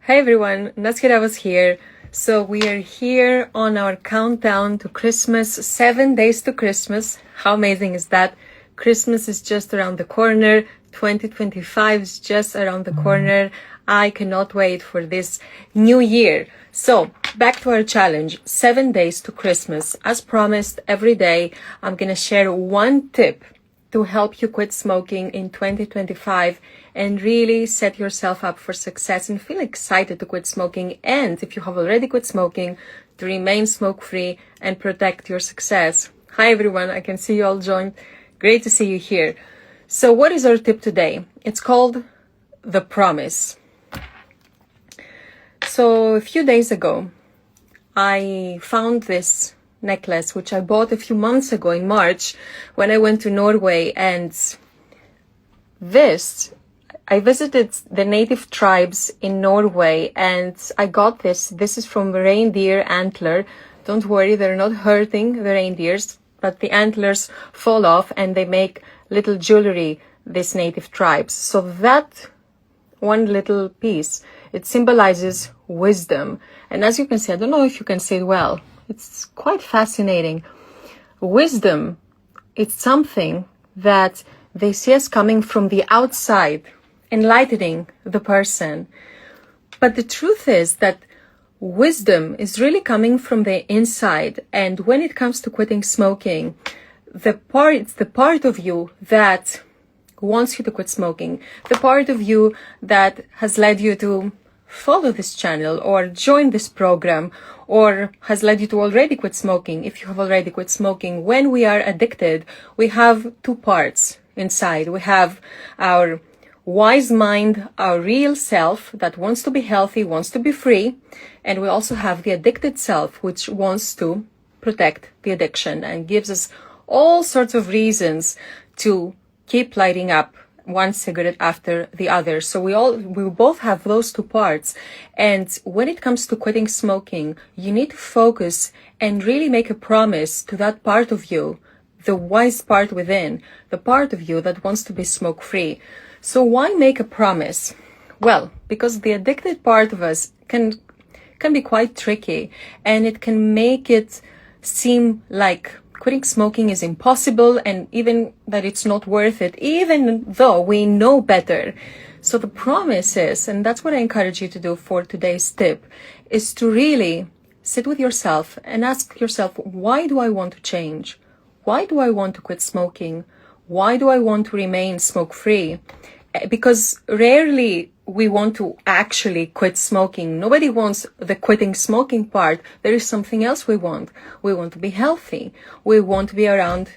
Hey everyone, Nasia Davos here. So we are here on our countdown to Christmas, 7 days to Christmas. How amazing is that? Christmas is just around the corner. 2025 is just around the corner. I cannot wait for this new year. So back to our challenge, 7 days to Christmas. As promised, every day I'm going to share one tip to help you quit smoking in 2025 and really set yourself up for success and feel excited to quit smoking. And if you have already quit smoking, to remain smoke-free and protect your success. Hi everyone, I can see you all joined. Great to see you here. So what is our tip today? It's called the promise. So a few days ago, I found this necklace, which I bought a few months ago in March when I went to Norway. And I visited the native tribes in Norway and I got this. This is from reindeer antler. Don't worry, they're not hurting the reindeers, but the antlers fall off and they make little jewelry, these native tribes. So that one little piece, it symbolizes wisdom. And as you can see, I don't know if you can see it well, it's quite fascinating. Wisdom, it's something that they see as coming from the outside, enlightening the person. But the truth is that wisdom is really coming from the inside. And when it comes to quitting smoking, it's the part of you that wants you to quit smoking, the part of you that has led you to follow this channel or join this program, or has led you to already quit smoking. If you have already quit smoking, when we are addicted, we have two parts inside. We have our wise mind, our real self that wants to be healthy, wants to be free. And we also have the addicted self, which wants to protect the addiction and gives us all sorts of reasons to keep lighting up one cigarette after the other. So we both have those two parts. And when it comes to quitting smoking, you need to focus and really make a promise to that part of you, the wise part within, the part of you that wants to be smoke-free. So why make a promise? Well, because the addicted part of us can be quite tricky, and it can make it seem like quitting smoking is impossible and even that it's not worth it, even though we know better. So the promise is, and that's what I encourage you to do for today's tip, is to really sit with yourself and ask yourself, why do I want to change? Why do I want to quit smoking? Why do I want to remain smoke-free? Because rarely we want to actually quit smoking. Nobody wants the quitting smoking part. There is something else we want. We want to be healthy. We want to be around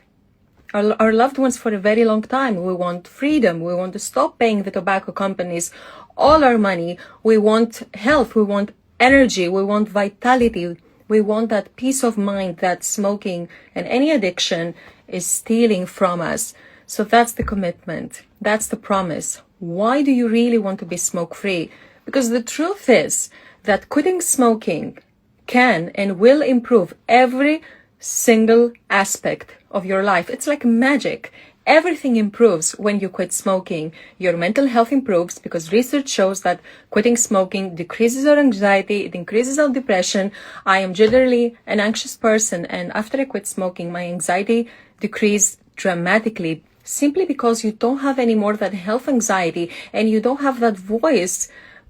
our loved ones for a very long time. We want freedom. We want to stop paying the tobacco companies all our money. We want health. We want energy. We want vitality. We want that peace of mind that smoking and any addiction is stealing from us. So that's the commitment. That's the promise. Why do you really want to be smoke-free? Because the truth is that quitting smoking can and will improve every single aspect of your life. It's like magic. Everything improves when you quit smoking. Your mental health improves because research shows that quitting smoking decreases our anxiety, it increases our depression. I am generally an anxious person, and after I quit smoking, my anxiety decreased dramatically, simply because you don't have any more that health anxiety and you don't have that voice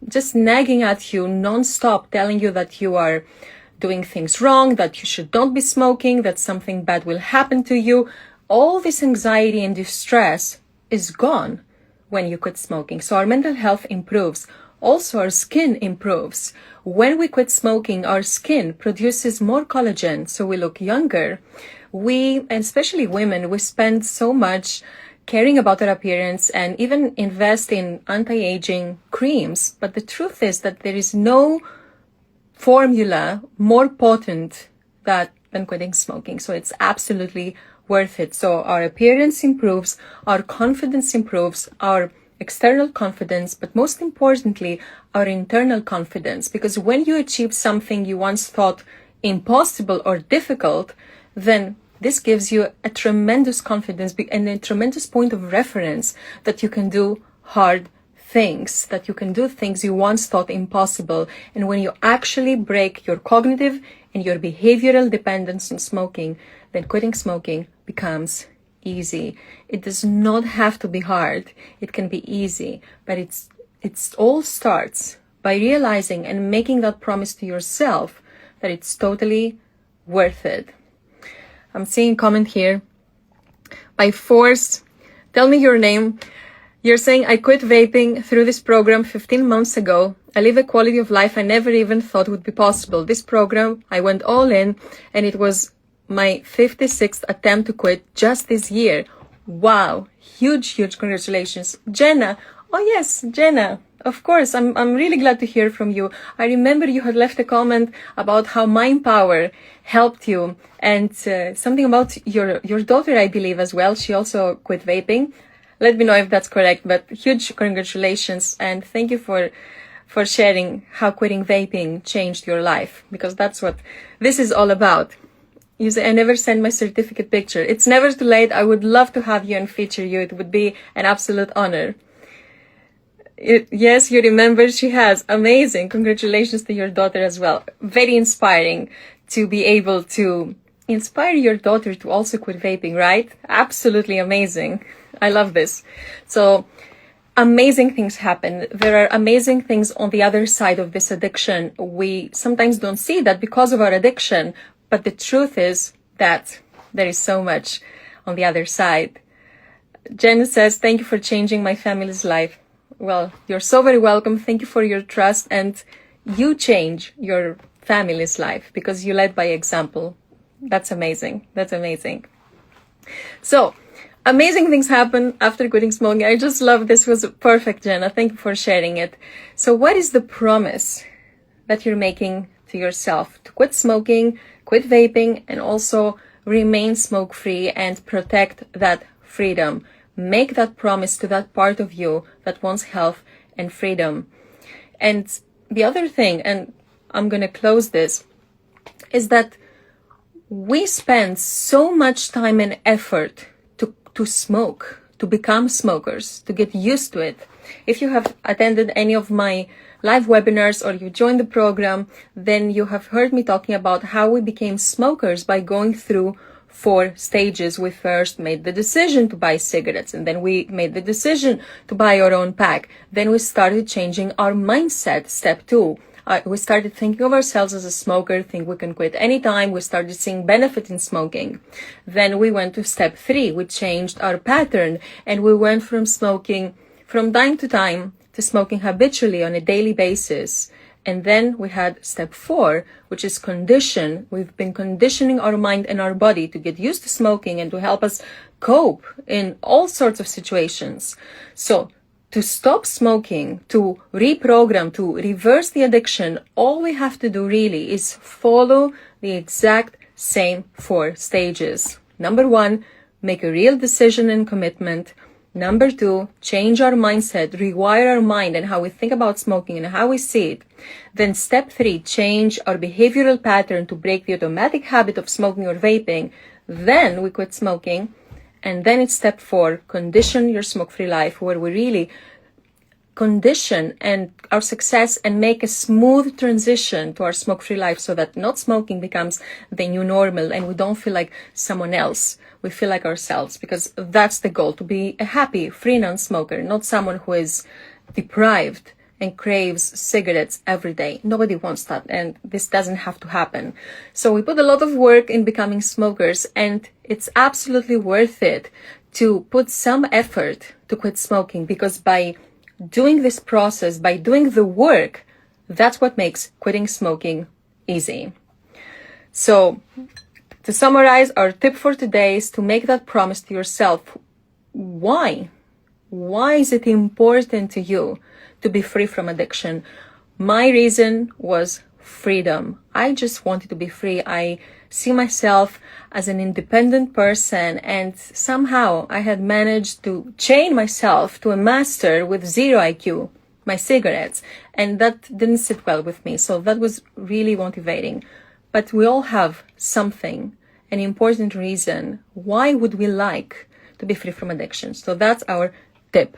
just nagging at you non-stop, telling you that you are doing things wrong, that you should not be smoking, that something bad will happen to you. All this anxiety and distress is gone when you quit smoking. So our mental health improves. Also, our skin improves. When we quit smoking, our skin produces more collagen, so we look younger. And especially women, we spend so much caring about our appearance and even invest in anti-aging creams. But the truth is that there is no formula more potent than quitting smoking. So it's absolutely worth it. So our appearance improves, our confidence improves, our external confidence, but most importantly, our internal confidence. Because when you achieve something you once thought impossible or difficult, then this gives you a tremendous confidence and a tremendous point of reference that you can do hard things, that you can do things you once thought impossible. And when you actually break your cognitive and your behavioral dependence on smoking, then quitting smoking becomes easy. It does not have to be hard. It can be easy, but it all starts by realizing and making that promise to yourself that it's totally worth it. I'm seeing a comment here. By force, tell me your name. You're saying, I quit vaping through this program 15 months ago. I live a quality of life I never even thought would be possible. This program, I went all in, and it was my 56th attempt to quit just this year. Wow. Huge congratulations. Jenna. Oh yes, Jenna. Of course, I'm really glad to hear from you. I remember you had left a comment about how Mind Power helped you, and something about your daughter, I believe, as well. She also quit vaping. Let me know if that's correct, but huge congratulations, and thank you for sharing how quitting vaping changed your life, because that's what this is all about. You say, I never sent my certificate picture. It's never too late. I would love to have you and feature you. It would be an absolute honor. Yes, you remember, she has. Amazing. Congratulations to your daughter as well. Very inspiring to be able to inspire your daughter to also quit vaping, right? Absolutely amazing. I love this. So amazing things happen. There are amazing things on the other side of this addiction. We sometimes don't see that because of our addiction, but the truth is that there is so much on the other side. Jen says, thank you for changing my family's life. Well, you're so very welcome. Thank you for your trust, and you change your family's life because you led by example. That's amazing. That's amazing. So, amazing things happen after quitting smoking. I just love this. Was perfect, Jenna. Thank you for sharing it. So what is the promise that you're making to yourself to quit smoking, quit vaping, and also remain smoke-free and protect that freedom? Make that promise to that part of you that wants health and freedom. And the other thing, and I'm going to close this, is that we spend so much time and effort to smoke, to become smokers, to get used to it. If you have attended any of my live webinars or you joined the program, then you have heard me talking about how we became smokers by going through 4 stages. We first made the decision to buy cigarettes, and then we made the decision to buy our own pack. Then we started changing our mindset, step 2. We started thinking of ourselves as a smoker, think we can quit anytime. We started seeing benefit in smoking. Then we went to step 3. We changed our pattern, and we went from smoking from time to time to smoking habitually on a daily basis. And then we had step 4, which is condition. We've been conditioning our mind and our body to get used to smoking and to help us cope in all sorts of situations. So to stop smoking, to reprogram, to reverse the addiction, all we have to do really is follow the exact same 4 stages. Number 1, make a real decision and commitment. Number 2, change our mindset, rewire our mind and how we think about smoking and how we see it. Then step 3, change our behavioral pattern to break the automatic habit of smoking or vaping. Then we quit smoking. And then it's step 4, condition your smoke-free life, where we really condition and our success and make a smooth transition to our smoke-free life so that not smoking becomes the new normal and we don't feel like someone else. We feel like ourselves, because that's the goal, to be a happy, free non-smoker, not someone who is deprived and craves cigarettes every day. Nobody wants that, and this doesn't have to happen. So we put a lot of work in becoming smokers, and it's absolutely worth it to put some effort to quit smoking, because by doing this process, by doing the work, that's what makes quitting smoking easy. So to summarize, our tip for today is to make that promise to yourself. Why? Why is it important to you to be free from addiction? My reason was freedom. I just wanted to be free. I see myself as an independent person, and somehow I had managed to chain myself to a master with 0 IQ, my cigarettes, and that didn't sit well with me. So that was really motivating. But we all have something, an important reason. Why would we like to be free from addiction? So that's our tip.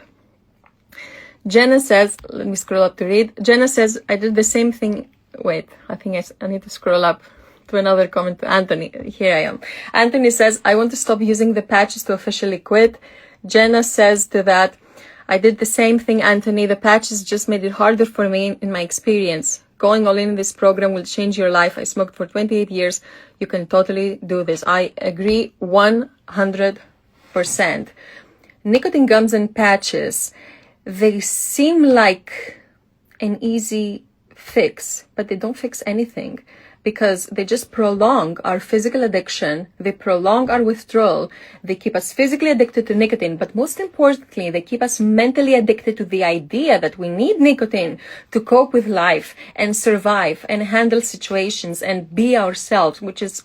Jenna says, let me scroll up to read. Jenna says, I did the same thing. Wait, I think I need to scroll up to another comment to Anthony. Here I am. Anthony says, I want to stop using the patches to officially quit. Jenna says to that, I did the same thing, Anthony. The patches just made it harder for me in my experience. Going all in this program will change your life. I smoked for 28 years. You can totally do this. I agree 100%. Nicotine gums and patches, they seem like an easy fix, but they don't fix anything because they just prolong our physical addiction. They prolong our withdrawal. They keep us physically addicted to nicotine, but most importantly, they keep us mentally addicted to the idea that we need nicotine to cope with life and survive and handle situations and be ourselves, which is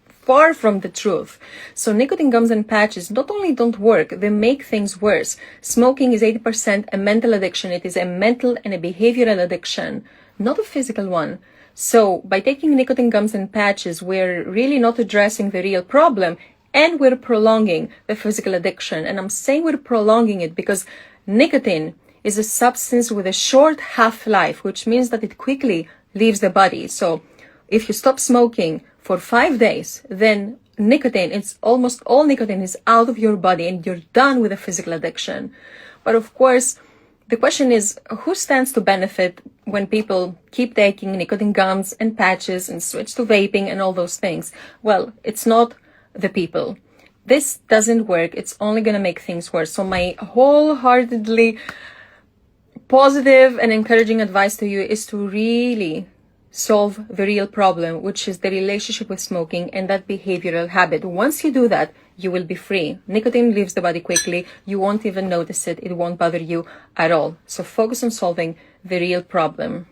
far from the truth. So nicotine gums and patches not only don't work, they make things worse. Smoking is 80% a mental addiction. It is a mental and a behavioral addiction, not a physical one. So by taking nicotine gums and patches, we're really not addressing the real problem, and we're prolonging the physical addiction. And I'm saying we're prolonging it because nicotine is a substance with a short half-life, which means that it quickly leaves the body. So if you stop smoking for 5 days, then nicotine, it's almost all nicotine is out of your body and you're done with the physical addiction. But of course, the question is, who stands to benefit when people keep taking nicotine gums and patches and switch to vaping and all those things? Well, it's not the people. This doesn't work. It's only going to make things worse. So my wholeheartedly positive and encouraging advice to you is to really solve the real problem, which is the relationship with smoking and that behavioral habit. Once you do that, you will be free. Nicotine leaves the body quickly. You won't even notice it. It won't bother you at all. So focus on solving the real problem.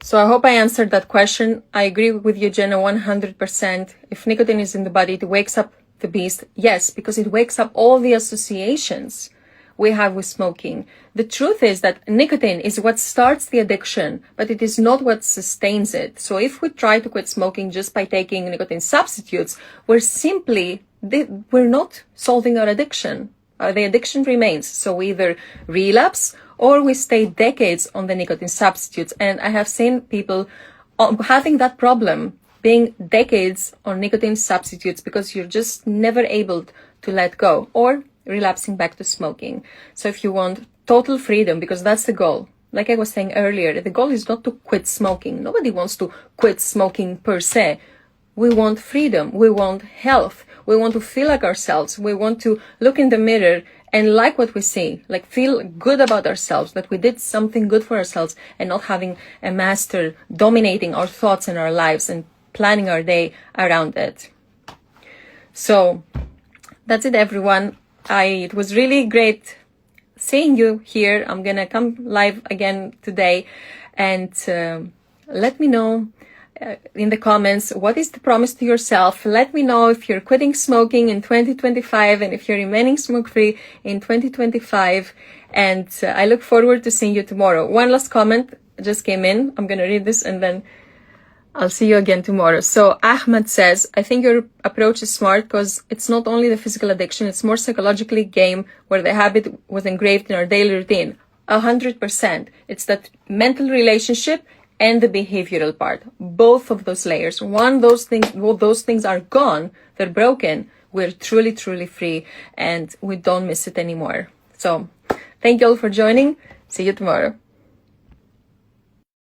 So I hope I answered that question. I agree with you, Jenna, 100%. If nicotine is in the body, it wakes up the beast. Yes, because it wakes up all the associations we have with smoking. The truth is that nicotine is what starts the addiction, but it is not what sustains it. So if we try to quit smoking just by taking nicotine substitutes, we're not solving our addiction. The addiction remains. So we either relapse or we stay decades on the nicotine substitutes. And I have seen people having that problem, being decades on nicotine substitutes because you're just never able to let go, or relapsing back to smoking. So if you want total freedom, because that's the goal, like I was saying earlier, the goal is not to quit smoking. Nobody wants to quit smoking per se. We want freedom. We want health. We want to feel like ourselves. We want to look in the mirror and like what we see, like feel good about ourselves, that we did something good for ourselves and not having a master dominating our thoughts and our lives and planning our day around it. So that's it, everyone. It was really great seeing you here. I'm gonna come live again today, and let me know in the comments, what is the promise to yourself? Let me know if you're quitting smoking in 2025 and if you're remaining smoke-free in 2025. And I look forward to seeing you tomorrow. One last comment just came in. I'm gonna read this and then I'll see you again tomorrow. So Ahmed says, I think your approach is smart because it's not only the physical addiction, it's more psychologically game where the habit was engraved in our daily routine. 100%. It's that mental relationship and the behavioral part. Both of those layers. Those things are gone, they're broken, we're truly, truly free and we don't miss it anymore. So thank you all for joining. See you tomorrow.